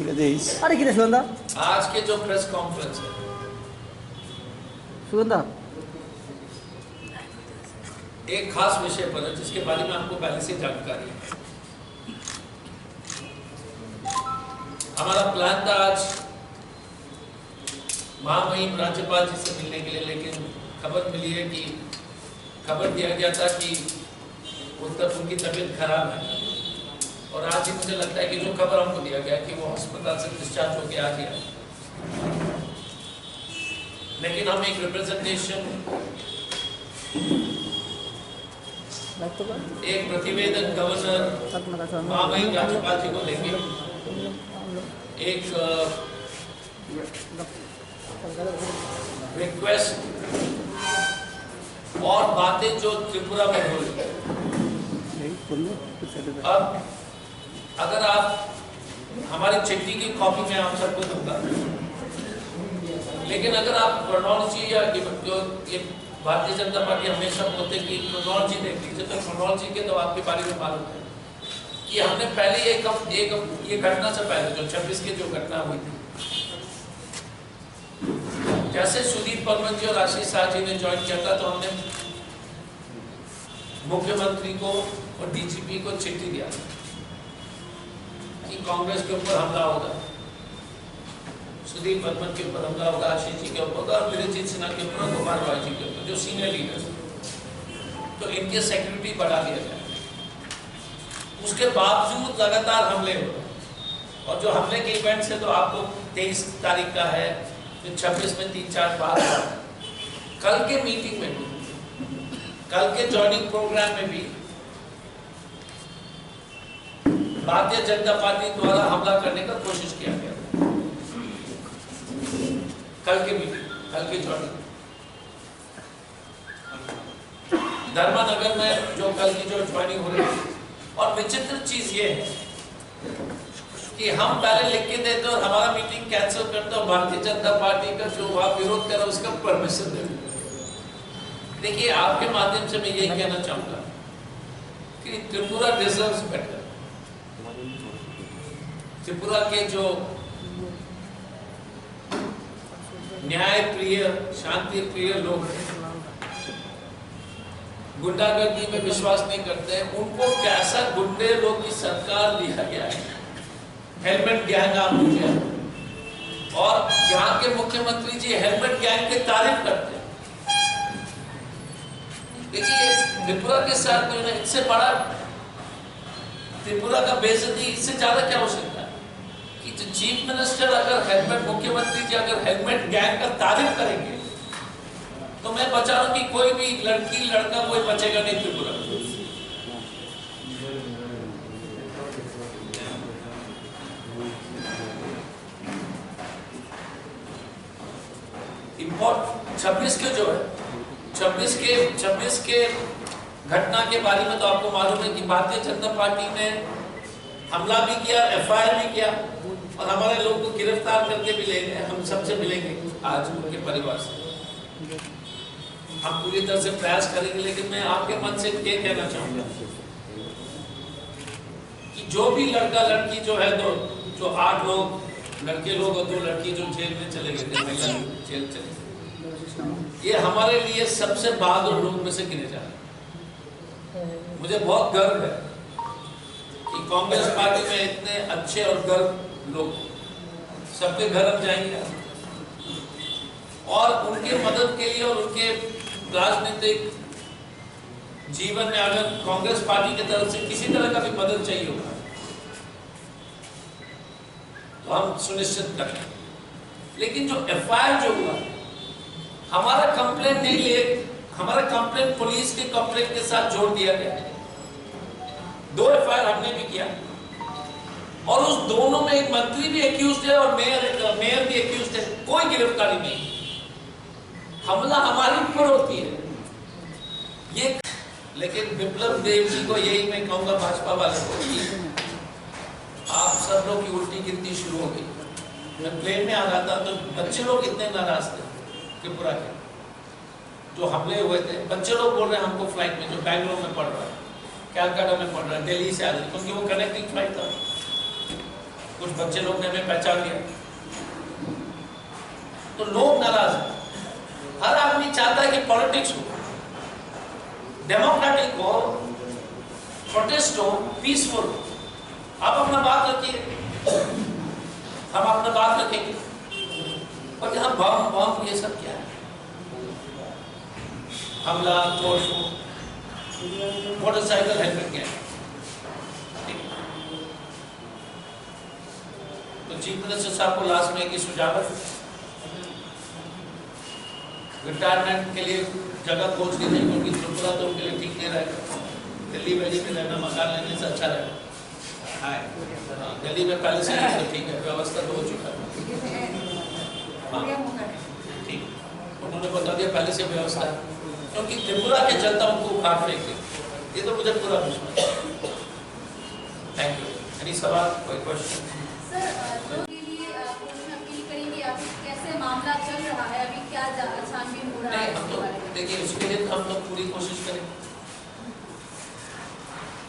अरे किधर सुगंधा आज के जो प्रेस कॉन्फ्रेंस है सुगंधा एक खास विषय पर है जिसके बारे में आपको पहले से जानकारी है। हमारा प्लान था आज महामहिम राज्यपाल जी से मिलने के लिए, लेकिन खबर मिली है कि खबर दिया गया था कि उनकी तबीयत खराब है और आज ही मुझे लगता है कि जो खबर हमको दिया गया कि वो अस्पताल से डिस्चार्ज होके आ गया। लेकिन हम एक रिप्रेजेंटेशन, एक प्रतिवेदन गवर्नर महामहिम राज्यपाल जी को देंगे, एक रिक्वेस्ट और बातें जो त्रिपुरा में हो रही। अब अगर आप हमारी चिट्ठी की कॉपी में आप सबको दूंगा, लेकिन अगर आप क्रोनोलॉजी या जो ये भारतीय जनता पार्टी हमेशा बोलते हैं कि क्रोनोलॉजी देख लीजिए, तो क्रोनोलॉजी के तो आपके बारे में मालूम है कि हमने पहले ये घटना से पहले जो 26 की जो घटना हुई थी, जैसे सुदीप बर्मन जी और आशीष शाह जी ने ज्वाइन किया था, तो हमने मुख्यमंत्री को और डीजीपी को चिट्ठी दिया कि कांग्रेस के ऊपर हमला होगा, सुदीप बर्मन के ऊपर हमला होगा, आशीष जी के ऊपर होगा और विजय सिन्हा के ऊपर, गोपाल रॉय जी के ऊपर, जो सीनियर लीडर्स, तो इनके सिक्योरिटी बढ़ा दिया जाए। उसके बावजूद लगातार हमले हो रहे, और जो हमले के इवेंट्स है तो आपको 23 तारीख का है, फिर 26 में 3-4 बार, कल के मीटिंग में भी, कल के जॉइनिंग प्रोग्राम में भी भारतीय जनता पार्टी द्वारा हमला करने का कोशिश किया गया। कल के मीटिंग, कल के जॉइनिंग धर्मानगर में जो कल की जो ज्वाइनिंग हो रही है, और विचित्र चीज ये है कि हम पहले लिख के देते और हमारा मीटिंग कैंसिल करते और भारतीय जनता पार्टी का जो वहां विरोध कर रहा है उसका परमिशन देते। देखिए, आपके माध्यम से मैं यही कहना चाहूंगा कि त्रिपुरा डिजर्व्स बेटर। त्रिपुरा के जो न्याय प्रिय, शांति प्रिय लोग गुंडागर्दी में विश्वास नहीं करते हैं, उनको कैसा गुंडे लोग की सरकार दिया गया है, हेलमेट गैंग आप मुझे, और यहाँ के मुख्यमंत्री जी हेलमेट गैंग की तारीफ करते हैं। देखिए, त्रिपुरा के साथ जो है, इससे बड़ा त्रिपुरा का बेइज्जती इससे ज्यादा क्या हो सकता है कि जो चीफ मिनिस्टर अगर हेलमेट, मुख्यमंत्री जी अगर हेलमेट गैंग का तारीफ करेंगे, तो मैं बचा रहा हूं कि कोई भी लड़की लड़का कोई बचेगा नहीं त्रिपुरा। इंपॉर्ट 26 के जो है, 26 के घटना के बारे में तो आपको मालूम है कि भारतीय जनता पार्टी ने हमला भी किया, एफआईआर भी किया, और हमारे लोग को गिरफ्तार करके भी ले गए। हम सबसे मिलेंगे आज उनके परिवार से, हम पूरी तरह से प्रयास करेंगे। लेकिन मैं आपके मन से ये कहना चाहूंगा कि जो भी लड़का लड़की जो है, जो 8 लोग लड़के लोग और 2 लड़की जो जेल में चले गए थे, महिला जेल चले गए, ये हमारे लिए सबसे बहादुर लोग में से गिने जा रहे हैं। मुझे बहुत गर्व है कि कांग्रेस पार्टी में इतने अच्छे और गर्व लोग, सबके घर हम जाएंगे और उनके मदद के लिए और उनके राजनीतिक जीवन में अगर कांग्रेस पार्टी की तरफ से किसी तरह का भी मदद चाहिए होगा तो हम सुनिश्चित करें। लेकिन जो एफआईआर जो हुआ, हमारा कंप्लेंट नहीं ले, हमारा कंप्लेंट पुलिस के कंप्लेंट के साथ जोड़ दिया गया। 2 एफआईआर हमने भी किया, और उस दोनों में एक मंत्री भी एक्यूज्ड है और मेयर भी एक्यूज्ड है। कोई गिरफ्तारी नहीं, हमला हमारे ऊपर होती है ये। लेकिन विप्लव देव जी को यही मैं कहूंगा, भाजपा वाले को, कि आप सब लोग की उल्टी गिनती शुरू हो गई। मैं प्लेन में आ रहा था तो बच्चे लोग इतने नाराज थे त्रिपुरा के, जो हमले हुए थे। बच्चे लोग बोल रहे हैं हमको फ्लाइट में, जो बैंगलोर में पढ़ रहा है, कैलकाटा में पढ़ रहा है, दिल्ली से आ रहे, क्योंकि वो कनेक्टिंग फ्लाइट था। कुछ बच्चे लोग ने हमें पहचान लिया, तो लोग नाराज हैं। हर आदमी चाहता है कि पॉलिटिक्स हो, डेमोक्रेटिक हो, प्रोटेस्ट हो, पीसफुल हो। आप अपना बात रखिए, हम अपना बात रखेंगे, और यहाँ बम बम ये सब क्या है? हमला तोड़ मोटरसाइकिल हेलमेट क्या है? तो चीफ मिनिस्टर साहब को लास्ट में की सुझाव, रिटायरमेंट के लिए जगह खोज के नहीं, क्योंकि त्रिपुरा तो उनके लिए ठीक नहीं रहेगा। दिल्ली में रहना, मकान लेने से अच्छा रहेगा। दिल्ली में पहले से तो ठीक है, व्यवस्था तो हो चुका है। ठीक, उन्होंने बता दिया पहले से व्यवस्था है, क्योंकि त्रिपुरा के जनता उनको उखाड़ फेंके, ये तो मुझे पूरा विश्वास है। Thank you. एनी सवाल, कोई क्वेश्चन? सर, के लिए अपील करेंगे, आप कैसे मामला चल रहा है, अभी क्या छानबीन हो रहा है? हम तो देखिए, उसके लिए हम लोग पूरी कोशिश करें,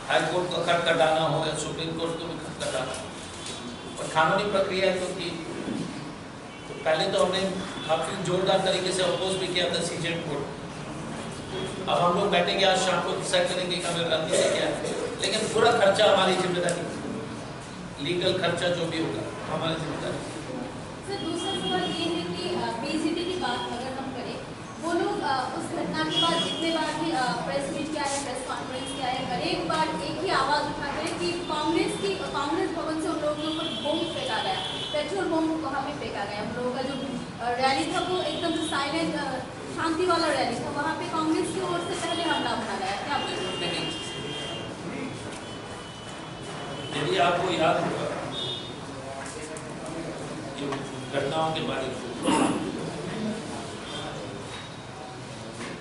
हाई कोर्ट को खट कटाना हो या सुप्रीम कोर्ट को भी खट कटाना हो, और कानूनी प्रक्रिया क्योंकि तो पहले तो हमने काफी जोरदार तरीके से अपोज भी किया था सीजेड कोर्ट। अब हम लोग बैठेंगे आज शाम को, डिसाइड करेंगे कि हमें रणनीति क्या है, लेकिन पूरा खर्चा हमारी जिम्मेदारी, लीगल खर्चा जो भी होगा हमारी जिम्मेदारी। सर, दूसरा सवाल ये है कि बीजेपी की बात अगर हम करें, वो लोग उस घटना के बाद जितने बार भी प्रेस मीट किया है, प्रेस कॉन्फ्रेंस किया है, हर एक बार एक ही आवाज़ उठाते हैं कि कांग्रेस भवन से उन लोगों के ऊपर बम फेंका गया, पेट्रोल बम वहाँ पे फेंका गया। हम लोगों का जो रैली था वो एकदम से साइलेंट शांति वाला रैली था, वहाँ पे कांग्रेस की ओर से पहले हमला होना गया। क्या बोलते? यदि आपको याद होगा घटनाओं के बारे में,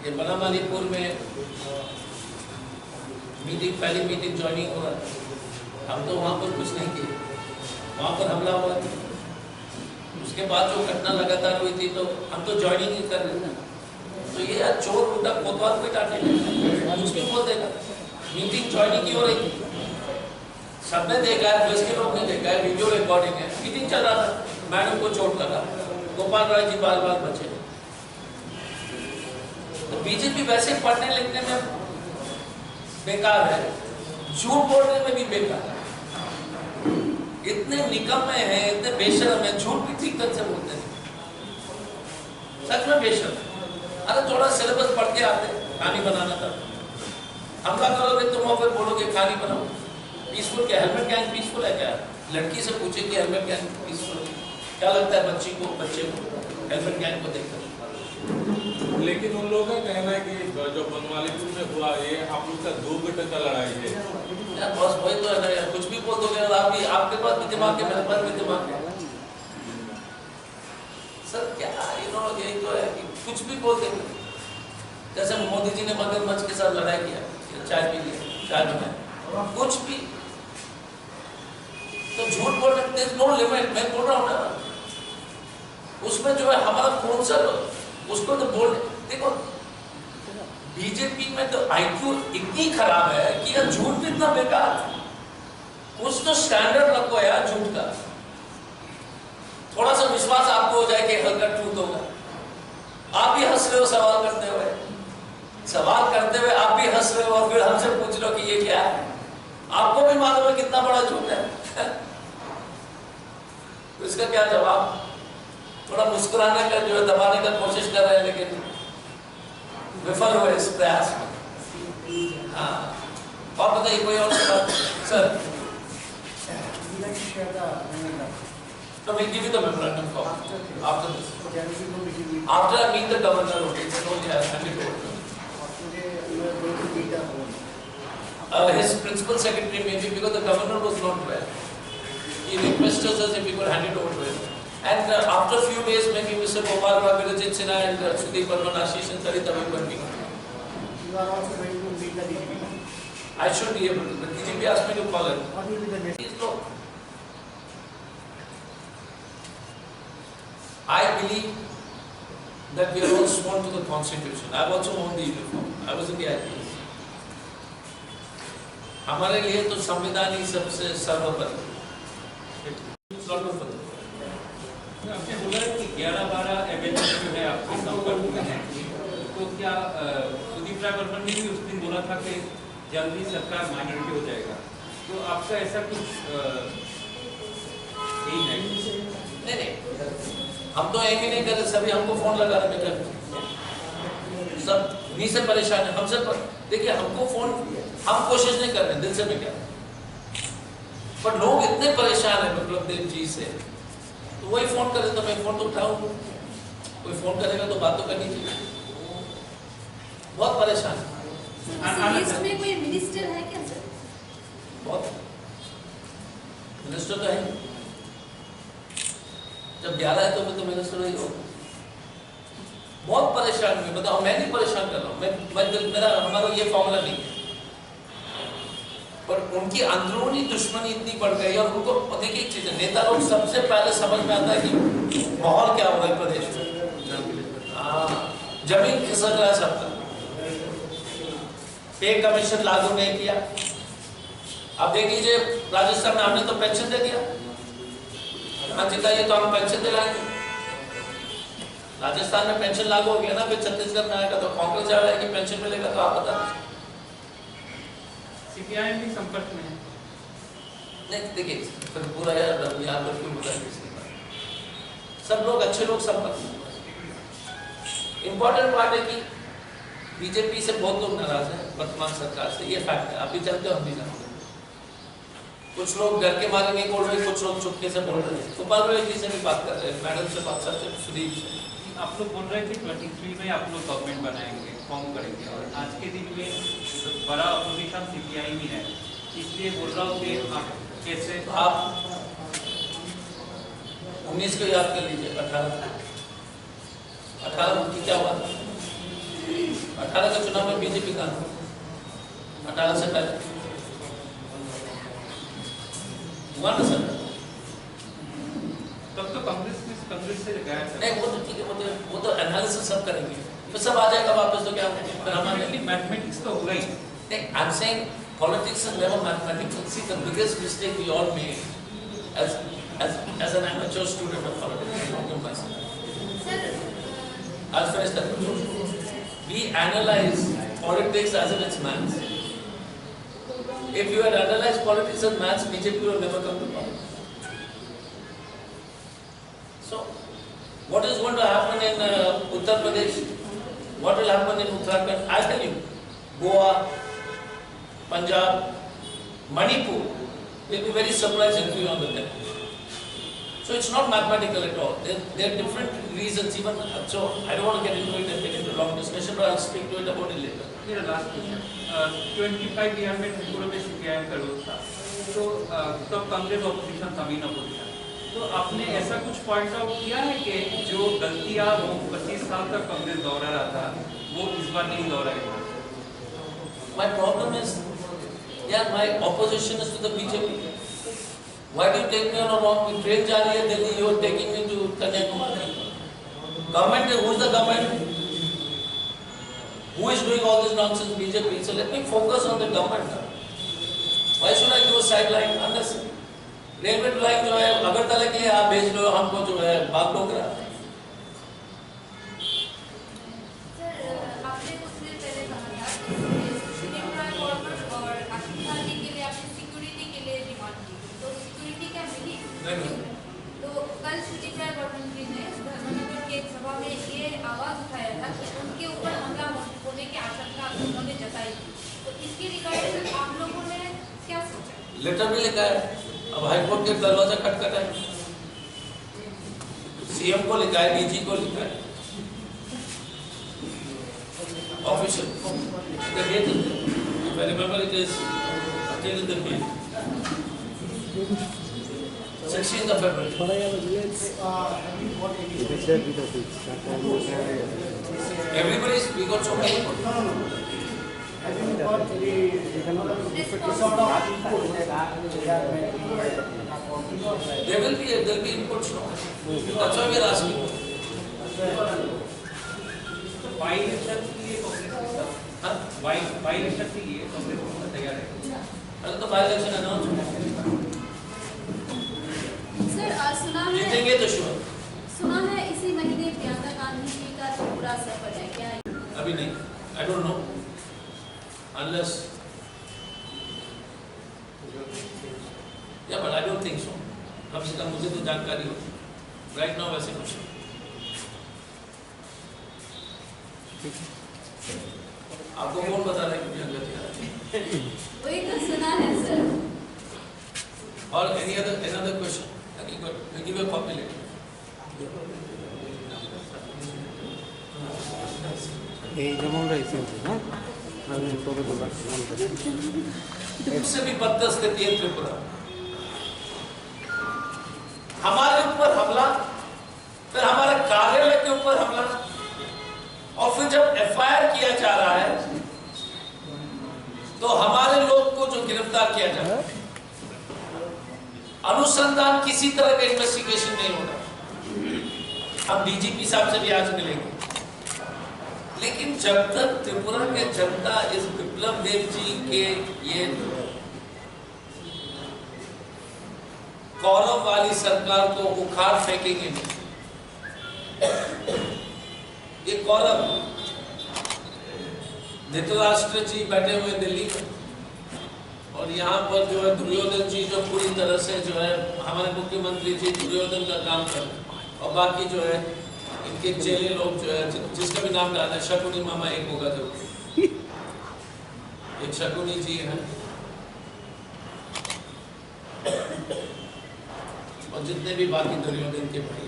ये बनामालीपुर में पहली मीटिंग ज्वाइनिंग हो रहा था, हम तो वहाँ पर कुछ नहीं किए, वहाँ पर हमला हुआ था। उसके बाद जो घटना लगातार हुई थी तो हम तो ज्वाइनिंग ही कर रहे थे। तो ये यार चोर उल्टा कोतवाल पे टाटे कुछ भी बोल देगा। मीटिंग ज्वाइनिंग की हो रही थी, सबने देखा है, प्रेस के लोग ने देखा है, वीडियो रिकॉर्डिंग है, मीटिंग चल रहा था, मैडम को चोट लगा, गोपाल राय जी बार बार बचे। तो बीजेपी वैसे पढ़ने लिखने में बेकार है, झूठ बोलने में भी बेकार है, इतने निकम्मे हैं, इतने बेशर्म हैं, झूठ भी ठीक तरह से बोलते हैं, सच में बेशर्म। अरे थोड़ा सिलेबस पढ़ के आते, कहानी बनाना था, हमला करोगे तुम और फिर बोलोगे कहानी बनाओ। पीसफुल क्या, हेलमेट गैंग पीसफुल है क्या? लड़की से पूछे कि हेलमेट गैंग पीसफुल है क्या? लगता है बच्चे को हेलमेट गैंग को देखकर? लेकिन उन लोगों का कहना है कि जो बनमालीपुर में हुआ ये आप लोग का 2 घंटे का लड़ाई है। यार बस वही तो है ना यार, कुछ भी बोल दोगे और आपके पास भी दिमाग है, मेरे पास भी दिमाग है। सर क्या यही तो है कि कुछ भी बोल देंगे। जैसे मोदी जी ने मगरमच्छ के साथ लड़ाई किया, चाय पी लिया, चाय बनाया, कुछ भी तो झूठ बोल रहे, नो लिमिट। मैं बोल रहा हूँ ना, उसमें जो है हमारा कौन सा, उसको तो बोल देखो, बीजेपी में तो आईक्यू इतनी खराब है कि यार झूठ भी इतना बेकार है। कुछ तो स्टैंडर्ड रखो यार झूठ का, थोड़ा सा विश्वास आपको हो जाए कि हल्का ट्रूथ होगा। आप भी हंस रहे हो सवाल करते हुए आप भी हंस रहे हो, और फिर हमसे पूछ लो कि ये क्या है। आपको भी मालूम है कितना बड़ा झूठ है तो इसका क्या जवाब? थोड़ा मुस्कुराने का जो है दबाने का कोशिश कर रहे हैं, लेकिन विफल हुए इस प्रयास में। हाँ, और बताइए कोई और सवाल? सर तो we'll give you the memorandum copy after this. After I meet the governor, okay, it's only I hand it over. His principal secretary maybe, because the governor was not well. He requested us if we could hand it over to him. And after a few days, maybe Mr. Gopal Rao, Virajit Sinha, and Sudeep Burman, Ashish, and Sarita will be meeting. You are also going to meet the DGP? I should be able to. The DGP asked me to call him. What will be the next? Please no. I believe that we are all sworn to the Constitution. I have also worn the uniform. I was in the IPS. हमारे लिए तो संविधान ही सबसे सर्वोपरि। आपने बोला कि 11-12 Avenue जो है आपके संपर्क में है, तो क्या सुदीप राय बर्मन ने भी उस दिन बोला था कि जल्दी सरकार माइनॉरिटी हो जाएगा, तो आपका ऐसा कुछ यही है? नहीं, हम तो एम ही नहीं कर रहे, सभी हमको फोन लगा रहे हैं, सब इन्हीं से परेशान है, हमसे देखिए हमको फोन, हम कोशिश नहीं कर रहे दिल से भी क्या, पर लोग इतने परेशान है विप्लव देव जी से, तो वही फोन करे तो मैं फोन तो उठाऊं, कोई फोन करेगा तो बात तो करनी चाहिए, बहुत परेशान है। लिस्ट में कोई मिनिस्टर है क्या सर? बहुत मिनिस्टर तो है, जब 11 है तो मैं तो मिनिस्टर ही हूँ। बहुत परेशान हुई, बताओ, मैं नहीं परेशान कर रहा हूँ, मेरा हमारा ये फॉर्मूला नहीं है, पर उनकी अंदरूनी दुश्मनी इतनी बढ़ गई और उनको देखिए एक चीज है, नेता लोग सबसे पहले समझ में आता है कि माहौल क्या हो रहा है प्रदेश में। जमीन खिसक रहा है सबका, पे कमीशन लागू नहीं किया, अब देख लीजिए राजस्थान में हमने तो पेंशन दे दिया, हम जिताइए तो हम पेंशन दिलाएंगे, राजस्थान में पेंशन लागू हो गया ना, फिर छत्तीसगढ़ में आएगा तो कांग्रेस जाएगा कि पेंशन मिलेगा, तो आप बता दीजिए। सीपीआई भी संपर्क में है? नहीं देखिए फिर पूरा यार यहाँ पर क्यों बताएं, सब लोग अच्छे लोग संपर्क में। इंपॉर्टेंट बात है कि बीजेपी से बहुत लोग नाराज हैं वर्तमान सरकार से, ये फैक्ट है, आप भी जानते हो हम भी जानते हैं। कुछ लोग डर के मारे नहीं बोल रहे, कुछ लोग चुपके से बोल रहे हैं, गोपाल राय जी से भी बात कर रहे हैं, मैडम से बात करते हैं, सुदीप से। आप लोग बोल रहे थे 23 में आप लोग गवर्नमेंट बनाएंगे, फॉर्म करेंगे, और आज के दिन में बड़ा अपोजिशन सीपीआई में है, इसलिए बोल रहा हूँ कि आप कैसे, आप 19 को याद कर लीजिए, 18 की क्या हुआ, 18 के चुनाव में बीजेपी का 18 से पहले हुआ ना सर, तब तो कांग्रेस से गया था। नहीं वो तो ठीक है, वो तो एनालिसिस सब करेंगे, फिर सब आ जाएगा वापस, तो क्या फिर हमारे मैथमेटिक्स तो होगा ही नहीं। I am saying politics is never mathematics, see the biggest mistake we all made as an amateur student of politics, sir I'll finish that. We analyze politics as if it's maths. If you had analyzed politics as maths, BJP will never come to power. So, what is going to happen in Uttar Pradesh? What will happen in Uttarakhand? I tell you, Goa, Punjab, Manipur will be very surprising to you on the day. So it's not mathematical at all. There are different reasons. Even so, I don't want to get into it and get into a long discussion, but I'll speak to it about it later. मेरा last question, 25 Bihar में त्रिपुरा में CPI का role था, तो तब Congress opposition था, main opposition, तो आपने ऐसा कुछ पॉइंट आउट किया है कि जो गलतियां वो 25 साल तक कांग्रेस दोहरा रहा था वो इस बार नहीं दोहराएगा? My problem is, yeah, my opposition is to the BJP. Why do you take me on a wrong train? जा रही है Delhi, you are taking me to Kanyakumari. Government, who is the government? Who is doing all this nonsense? BJP. So let me focus on the government. Why should I give a sideline? Unnecessary. Railway line जो है अगरतला के लिए आप भेज लो, हमको जो है बागडोगरा। आपने कुछ देर पहले कहा था कि सुदीप राय बर्मन और आशिफ खान के लिए आपने सिक्योरिटी के लिए डिमांड की, तो सिक्योरिटी क्या मिली? नहीं। तो कल सुदीप राय बर्मन जी ने धर्मनगर की एक सभा में ये आवाज उठाया था कि उनके ऊपर हमला होने की आशंका उन्होंने जताई थी, तो इसके रिगार्डिंग आप लोगों ने क्या सोचा? लेटर भी लिखा है, अब हाईकोर्ट के दरवाजा खटखटा है, सीएम को लिखा है, डीजी को लिखा है, official. If I remember, it is till the 16th of February. Have you got any? Everybody's, we got so many. Have you got any sort of input? There will be inputs, no? That's why we are asking. तो by election के लिए कांग्रेस हाँ? By election के लिए कांग्रेस तैयार है? अरे तो बाय इलेक्शन अनाउंस हो गया। सर सुना है, जीतेंगे तो श्योर। सुना है इसी महीने प्रियंका गांधी जी का त्रिपुरा सफर है, क्या अभी नहीं, आई डोंट नो अनलेस या but I don't think so. कम से कम मुझे तो जानकारी हो राइट नाउ वैसे कुछ नहीं। आपको कौन बता रहा है कि प्रियंका जी आ रही है? वही तो सुना है सर। और any other question? Give a copy letter. এই যেমন রয়েছে না আমি তোকে বললাম उससे भी बदतर स्थिति है त्रिपुरा। हमारे ऊपर हमला, फिर हमारे कार्यालय के ऊपर हमला, और फिर जब एफआईआर किया जा रहा है तो हमारे लोग को जो गिरफ्तार किया जा रहा है, अनुसंधान किसी तरह का इन्वेस्टिगेशन नहीं हो रहा। हम डीजीपी साहब से भी आज मिलेंगे, लेकिन जब तक त्रिपुरा के जनता इस विप्लव देव जी के ये कौरव वाली सरकार को उखाड़ फेंकेंगे नहीं। ये कौरव धृतराष्ट्र जी बैठे हुए दिल्ली में, और यहाँ पर जो है दुर्योधन जी जो पूरी तरह से जो है हमारे मुख्यमंत्री जी दुर्योधन का काम कर रहे हैं, और बाकी जो है इनके चेले लोग जो है जिसका भी नाम डालना है, शकुनी मामा एक होगा जो एक शकुनी जी है, और जितने भी बाकी दुर्योधन के भाई।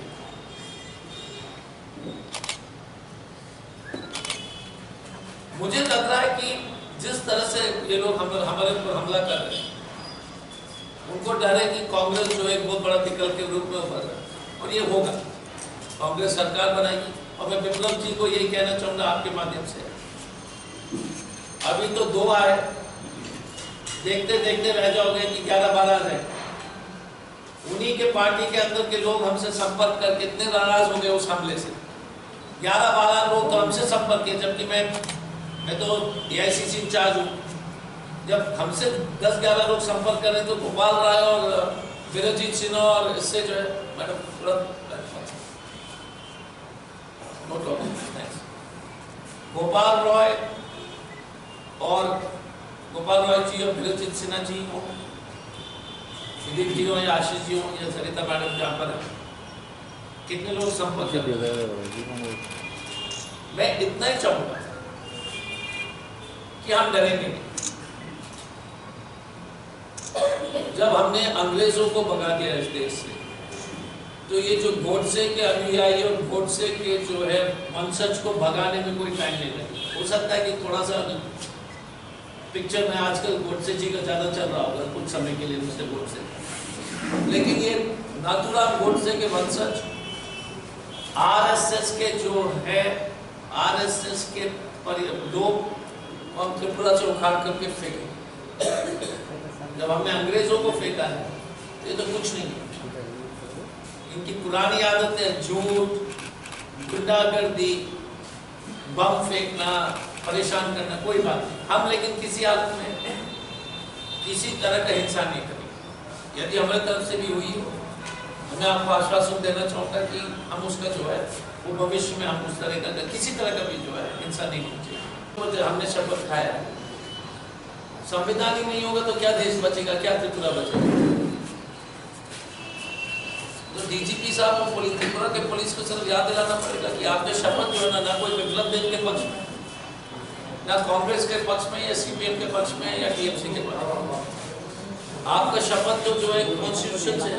मुझे लग रहा है कि जिस तरह से ये लोग हमारे ऊपर हमला कर रहे हैं, उनको डर है कि कांग्रेस जो है एक बहुत बड़ा विकल्प के रूप में उभर रहा है, और ये होगा। कांग्रेस सरकार बनाएगी, और मैं विप्लव जी को यही कहना चाहूंगा आपके माध्यम से, अभी तो 2 आए, देखते देखते रह जाओगे कि 11-12 आ जाए। उन्हीं के पार्टी के अंदर के लोग हमसे संपर्क करके इतने नाराज हो गए उस हमले से। 11-12 लोग तो हमसे संपर्क किए, जबकि मैं तो एआईसीसी इंचार्ज हूँ। जब हमसे 10-11 लोग संपर्क करें तो गोपाल राय और वीरजीत सिन्हा और इससे जो है मैडम तुरंत गोपाल रॉय जी और वीरजीत सिन्हा जी हो, दिलीप जी हो या आशीष जी हो या सरिता मैडम जहाँ पर है, कितने लोग संपर्क कर रहे हैं। मैं इतना ही चाहूंगा कि हम डरेंगे नहीं। जब हमने अंग्रेजों को भगा दिया इस देश से, तो ये जो गोडसे के अनुयायी और गोडसे के जो है वंशज को भगाने में कोई टाइम नहीं लगे। हो सकता है कि थोड़ा सा पिक्चर में आजकल गोडसे जी का ज्यादा चल रहा होगा कुछ समय के लिए दूसरे गोडसे, लेकिन ये नाथूराम गोडसे के वंशज आरएसएस के जो है आरएसएस के लोग हम त्रिपुरा से उखाड़ करके फेंके। जब हमने अंग्रेजों को फेंका है ये तो कुछ नहीं है। इनकी पुरानी आदतें झूठ, गुंडागर्दी, बम फेंकना, परेशान करना, कोई बात नहीं। हम लेकिन किसी हालत में किसी तरह का हिंसा नहीं करेंगे। यदि हमारे तरफ से भी हुई हो, मैं आपको आश्वासन देना चाहूँगा कि हम उसका जो है वो भविष्य में हम उस तरह का किसी तरह का भी जो है हिंसा नहीं होनी चाहिए। तो जो हमने शपथ खाया, संविधान ही नहीं होगा तो क्या देश बचेगा, क्या त्रिपुरा बचेगा। तो डीजीपी साहब को त्रिपुरा के पुलिस को सिर्फ याद दिलाना पड़ेगा कि आपने शपथ जो है ना कोई विप्लव देव के पक्ष में, ना कांग्रेस के पक्ष में या सीपीएम के पक्ष में या टीएमसी के पक्ष में। आपका शपथ जो है कॉन्स्टिट्यूशन से,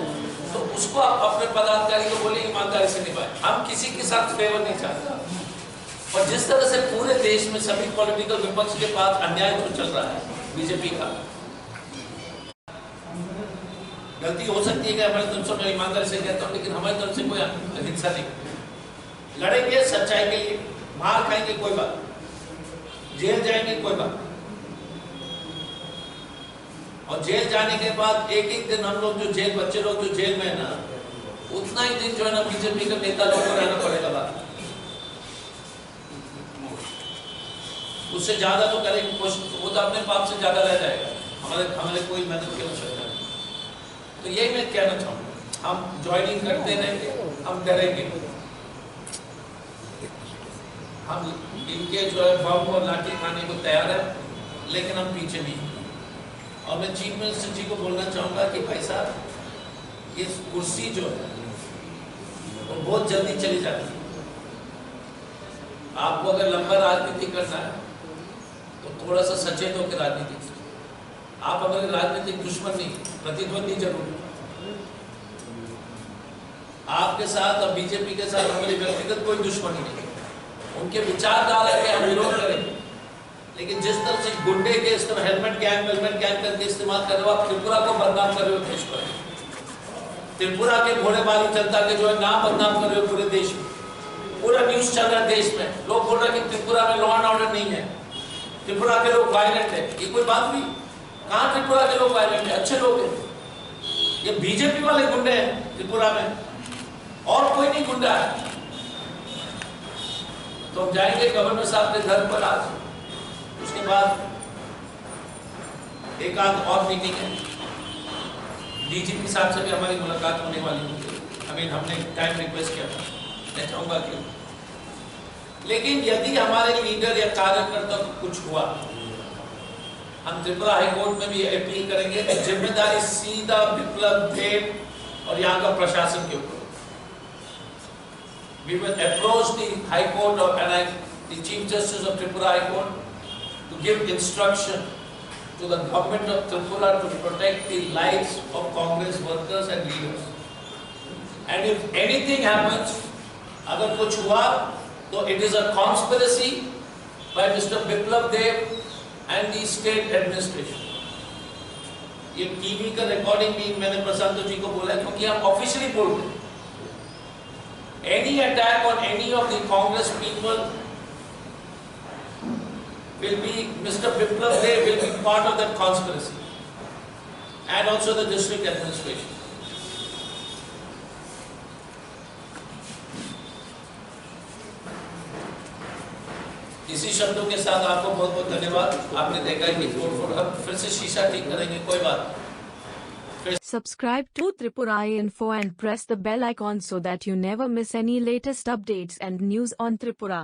तो उसको आप अपने पदाधिकारी को बोले ईमानदारी से निभाए। हम किसी के साथ फेवर नहीं चाहते, और जिस तरह से पूरे देश में सभी पॉलिटिकल विपक्ष के पास अन्याय जो चल रहा है बीजेपी का, गलती हो सकती है कि हमारे तरफ से, मैं ईमानदारी से कहता हूँ, लेकिन हमारी तरफ से कोई हिंसा नहीं। लड़ेंगे सच्चाई के लिए, मार खाएंगे कोई बात, जेल जाएंगे कोई बात, और जेल जाने के बाद एक दिन हम लोग जो जेल, बच्चे लोग जो जेल में है ना, उतना ही दिन जो है ना बीजेपी के नेता लोगों को रहना पड़ेगा बात। उससे ज्यादा तो करेंगे कोशिश, वो तो अपने पाप से ज्यादा रह जाएगा। हमारे कोई मदद की आवश्यकता नहीं। तो यही मैं कहना चाहूँगा। हम ज्वाइनिंग करते रहेंगे, हम डरेंगे, हम इनके जो है बम और लाठी खाने को तैयार है, लेकिन हम पीछे नहीं। और मैं चीफ मिनिस्टर जी को बोलना चाहूँगा कि भाई साहब, ये कुर्सी जो है वो बहुत जल्दी चली जाती है। आपको अगर लंबा राजनीति करना है तो थोड़ा सा सचेत होकर राजनीति करें। आप अगर राजनीतिक दुश्मन नहीं, प्रतिद्वंदी जरूर। आपके साथ और बीजेपी के साथ हमारी व्यक्तिगत कोई दुश्मनी नहीं, उनके विचारधारा के हम विरोध करेंगे, लेकिन जिस तरह से गुंडे के इस तरह हेलमेट गैंग करके इस्तेमाल कर रहे हो, आप त्रिपुरा को बदनाम कर रहे हो देश पर। त्रिपुरा के भोले बाली जनता के जो है नाम बदनाम कर रहे हो पूरे देश में। पूरा न्यूज चल रहा है देश में, लोग बोल रहे हैं कि त्रिपुरा में लॉ एंड ऑर्डर नहीं है, त्रिपुरा के लोग वायलेंट है। ये कोई बात हुई? कहाँ त्रिपुरा के लोग वायलेंट है? अच्छे लोग हैं। ये बीजेपी वाले गुंडे हैं त्रिपुरा में, और कोई नहीं गुंडा है। तो हम जाएंगे गवर्नर साहब के घर पर आज, उसके बाद एक आध और मीटिंग है, डीजीपी साहब से भी हमारी मुलाकात होने वाली है। हमने टाइम रिक्वेस्ट किया था, मैं चाहूंगा कि, लेकिन यदि हमारे लीडर या कार्यकर्ता को कुछ हुआ, हम त्रिपुरा हाईकोर्ट में भी अपील करेंगे कि जिम्मेदारी सीधा बिप्लब देव और यहाँ का प्रशासन के ऊपर। We will approach the High Court and the Chief Justice of Tripura High Court to give instruction to the government of Tripura to protect the lives of Congress workers and leaders. And if anything happens, अगर कुछ हुआ, तो it is a conspiracy by Mr. Biplab Dev and the state administration. ये TV का recording भी मैंने प्रशांत जी को बोला, क्योंकि हम ऑफिशियली बोलते हैं। Any attack on any of the Congress people will be, Mr. Biplab Dev will be part of that conspiracy, and also the district administration. इसी शब्दों के साथ आपको बहुत बहुत धन्यवाद। आपने देखा है कि अब फिर से शीशा ठीक करेंगे, कोई बात नहीं। Subscribe to Tripura Info and press the bell icon so that you never miss any latest updates and news on Tripura.